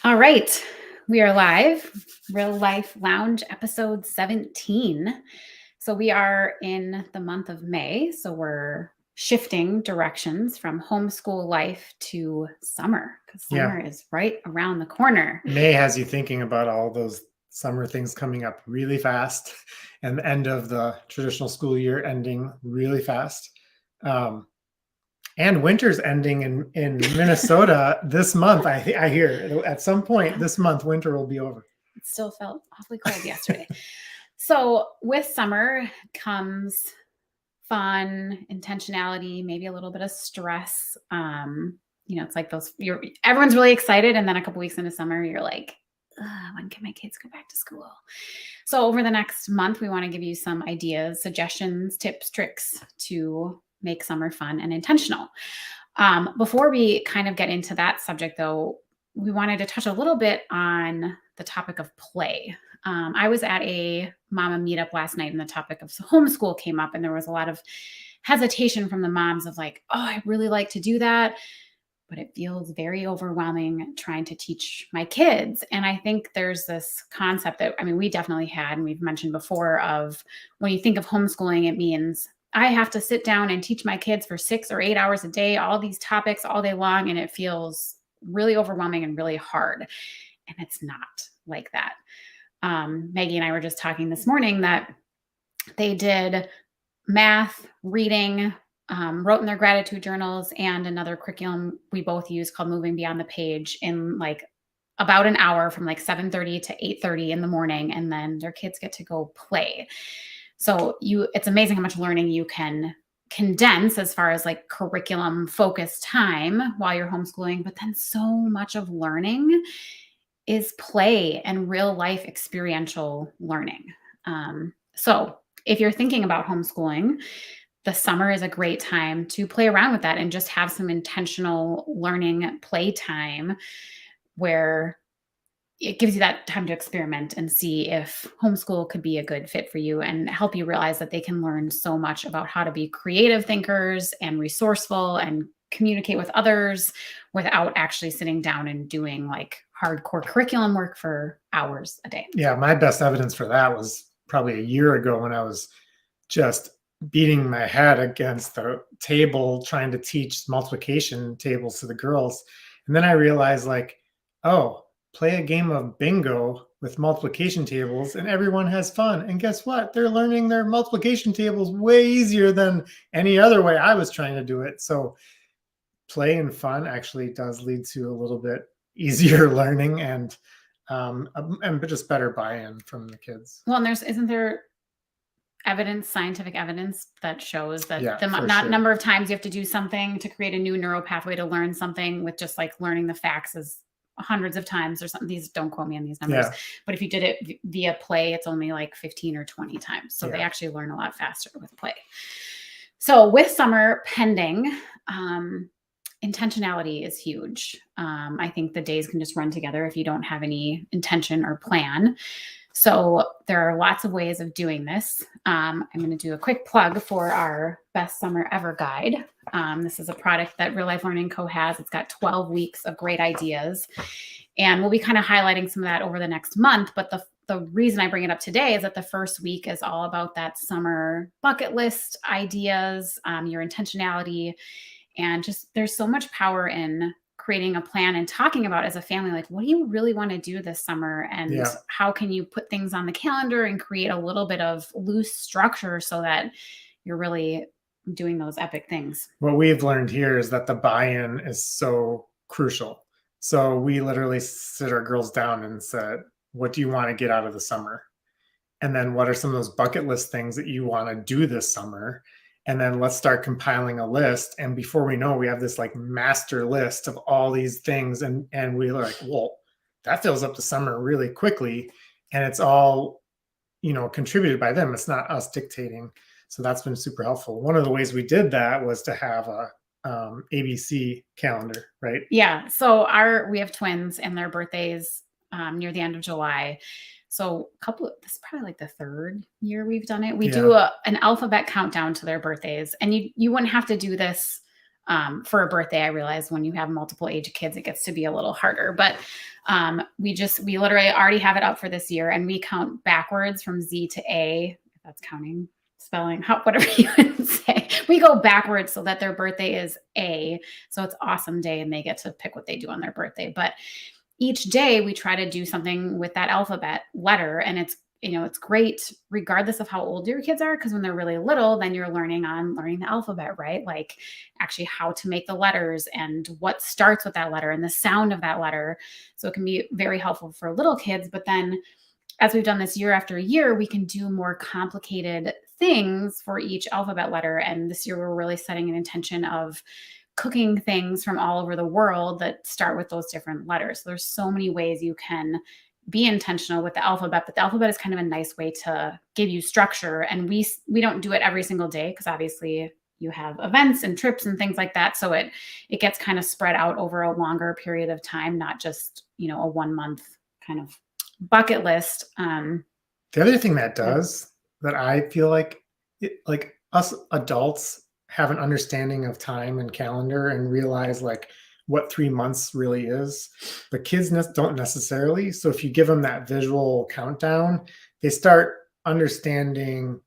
All right. We are live. Real Life Lounge episode 17. So we are in the month of May. So we're shifting directions from homeschool life to summer because Yeah. summer is right around the corner. May has you thinking about all those summer things coming up really fast and the end of the traditional school year ending really fast. Um, and winter's ending in Minnesota this month. I hear at some point Yeah, this month, winter will be over. it still felt awfully cold yesterday. So with summer comes fun, intentionality, maybe a little bit of stress. It's like everyone's really excited, and then a couple weeks into summer, you're like, when can my kids go back to school? So over the next month, we want to give you some ideas, suggestions, tips, tricks to make summer fun and intentional. Before we kind of get into that subject, though, we wanted to touch a little bit on the topic of play. I was at a mama meetup last night and the topic of homeschool came up, and there was a lot of hesitation from the moms of like, oh, I really like to do that, but it feels very overwhelming trying to teach my kids. And I think there's this concept that, we definitely had, and we've mentioned before, of when you think of homeschooling, it means I have to sit down and teach my kids for 6 or 8 hours a day, all these topics all day long. And it feels really overwhelming and really hard. And it's not like that. Maggie and I were just talking this morning that they did math, reading, wrote in their gratitude journals, and another curriculum we both use called Moving Beyond the Page in like about an hour from like 7:30 to 8:30 in the morning. And then their kids get to go play. So it's amazing how much learning you can condense as far as like curriculum focused time while you're homeschooling. But then so much of learning is play and real life experiential learning. So if you're thinking about homeschooling, the summer is a great time to play around with that and just have some intentional learning play time where it gives you that time to experiment and see if homeschool could be a good fit for you and help you realize that they can learn so much about how to be creative thinkers and resourceful and communicate with others without actually sitting down and doing like hardcore curriculum work for hours a day. Yeah, my best evidence for that was probably a year ago when I was just beating my head against the table trying to teach multiplication tables to the girls. And then I realized, like, oh, play a game of bingo with multiplication tables and everyone has fun. And guess what? They're learning their multiplication tables way easier than any other way I was trying to do it. So play and fun actually does lead to a little bit easier learning and just better buy-in from the kids. Well, and isn't there scientific evidence that shows that sure. number of times you have to do something to create a new neural pathway to learn something with just like learning the facts is hundreds of times or something. These don't quote me on these numbers, but if you did it via play, it's only like 15 or 20 times. So they actually learn a lot faster with play. So with summer pending, intentionality is huge. I think the days can just run together if you don't have any intention or plan. So there are lots of ways of doing this. I'm going to do a quick plug for our Best Summer Ever guide. This is a product that Real Life Learning Co. has. It's got 12 weeks of great ideas. And we'll be kind of highlighting some of that over the next month. But the reason I bring it up today is that the first week is all about that summer bucket list ideas, your intentionality, and just there's so much power in creating a plan and talking about as a family, like, what do you really want to do this summer? And how can you put things on the calendar and create a little bit of loose structure so that you're really doing those epic things? What we've learned here is that the buy-in is so crucial. So we literally sit our girls down and said, what do you want to get out of the summer? And then what are some of those bucket list things that you want to do this summer? And then let's start compiling a list. And before we know, we have this like master list of all these things. And we're like, well, that fills up the summer really quickly. And it's all, contributed by them. It's not us dictating. So that's been super helpful. One of the ways we did that was to have a ABC calendar, right? Yeah. So we have twins and their birthdays near the end of July. So this is probably like the third year we've done it. We do an alphabet countdown to their birthdays, and you wouldn't have to do this For a birthday. I realize when you have multiple age kids, it gets to be a little harder, but we literally already have it up for this year, and we count backwards from Z to A, if that's counting, spelling, whatever you would say. We go backwards so that their birthday is A. So it's awesome day and they get to pick what they do on their birthday. But each day we try to do something with that alphabet letter, and it's great regardless of how old your kids are, because when they're really little, then you're learning the alphabet, right? Like actually how to make the letters and what starts with that letter and the sound of that letter. So it can be very helpful for little kids. But then as we've done this year after year, we can do more complicated things for each alphabet letter. And this year we're really setting an intention of cooking things from all over the world that start with those different letters. So there's so many ways you can be intentional with the alphabet, but the alphabet is kind of a nice way to give you structure. And we don't do it every single day because obviously you have events and trips and things like that. So it gets kind of spread out over a longer period of time, not just, a 1 month kind of bucket list. The other thing that does that I feel like us adults have an understanding of time and calendar and realize like what 3 months really is, but kids don't necessarily. So if you give them that visual countdown, they start understanding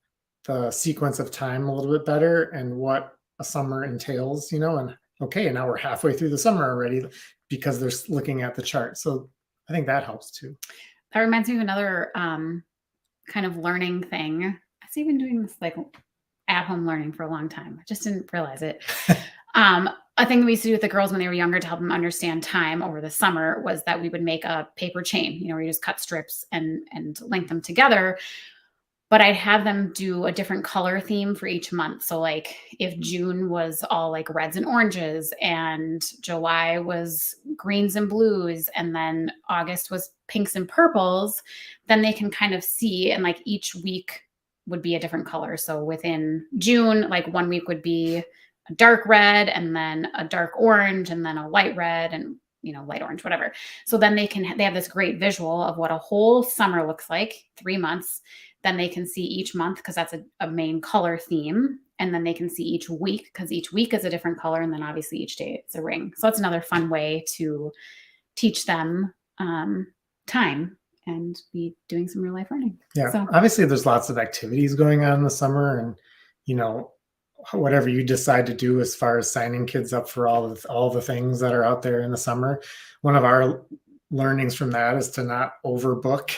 the sequence of time a little bit better and what a summer entails, and okay, and now we're halfway through the summer already because they're looking at the chart. So I think that helps too. That reminds me of another kind of learning thing. I've been doing this like at-home learning for a long time. I just didn't realize it. A thing that we used to do with the girls when they were younger to help them understand time over the summer was that we would make a paper chain, where you just cut strips and link them together. But I'd have them do a different color theme for each month. So like if June was all like reds and oranges, and July was greens and blues, and then August was pinks and purples, then they can kind of see, and like each week would be a different color. So within June, like 1 week would be a dark red, and then a dark orange, and then a light red, and light orange, whatever. So then they have this great visual of what a whole summer looks like, 3 months. Then they can see each month because that's a main color theme. And then they can see each week because each week is a different color. And then obviously each day it's a ring. So that's another fun way to teach them time and be doing some real life learning. Yeah. So obviously there's lots of activities going on in the summer, and, whatever you decide to do as far as signing kids up for all the things that are out there in the summer. One of our learnings from that is to not overbook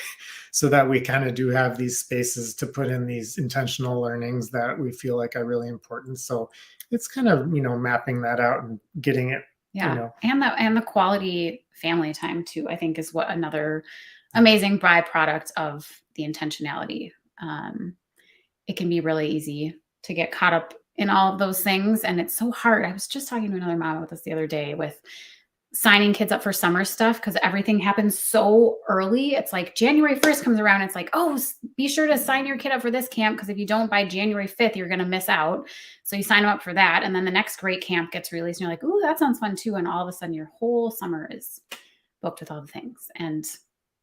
so that we kind of do have these spaces to put in these intentional learnings that we feel like are really important. So it's kind of, mapping that out and getting it. Yeah. And the quality family time too, I think is what another amazing byproduct of the intentionality. It can be really easy to get caught up in all of those things. And it's so hard. I was just talking to another mom about this the other day with signing kids up for summer stuff because everything happens so early. It's like January 1st comes around. It's like, oh, be sure to sign your kid up for this camp because if you don't by January 5th, you're going to miss out. So you sign them up for that. And then the next great camp gets released and you're like, ooh, that sounds fun too. And all of a sudden your whole summer is booked with all the things. And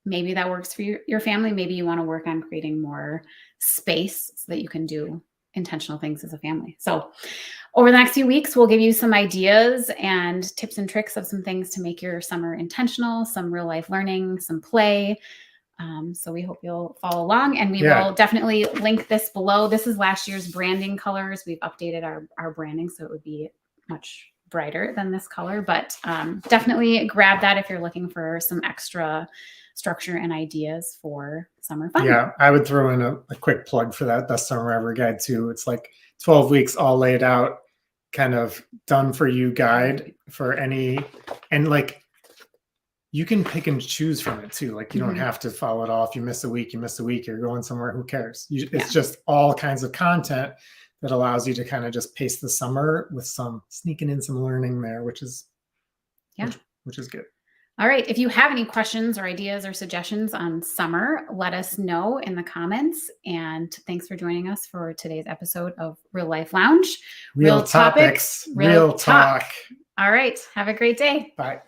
maybe that works for your family. Maybe you want to work on creating more space so that you can do intentional things as a family. So over the next few weeks, we'll give you some ideas and tips and tricks of some things to make your summer intentional, some real life learning, some play. So we hope you'll follow along, and we will definitely link this below. This is last year's branding colors. We've updated our branding so it would be much brighter than this color, but definitely grab that if you're looking for some extra structure and ideas for summer fun. Yeah, I would throw in a quick plug for that Best Summer Ever guide too. It's like 12 weeks all laid out, kind of done for you guide for any, and like you can pick and choose from it too. Like you don't have to follow it all. If you miss a week, you miss a week. You're going somewhere, who cares? It's just all kinds of content that allows you to kind of just pace the summer with some sneaking in some learning there, which is good. All right. If you have any questions or ideas or suggestions on summer, let us know in the comments. And thanks for joining us for today's episode of Real Life Lounge. Real topics, real talk. All right. Have a great day. Bye.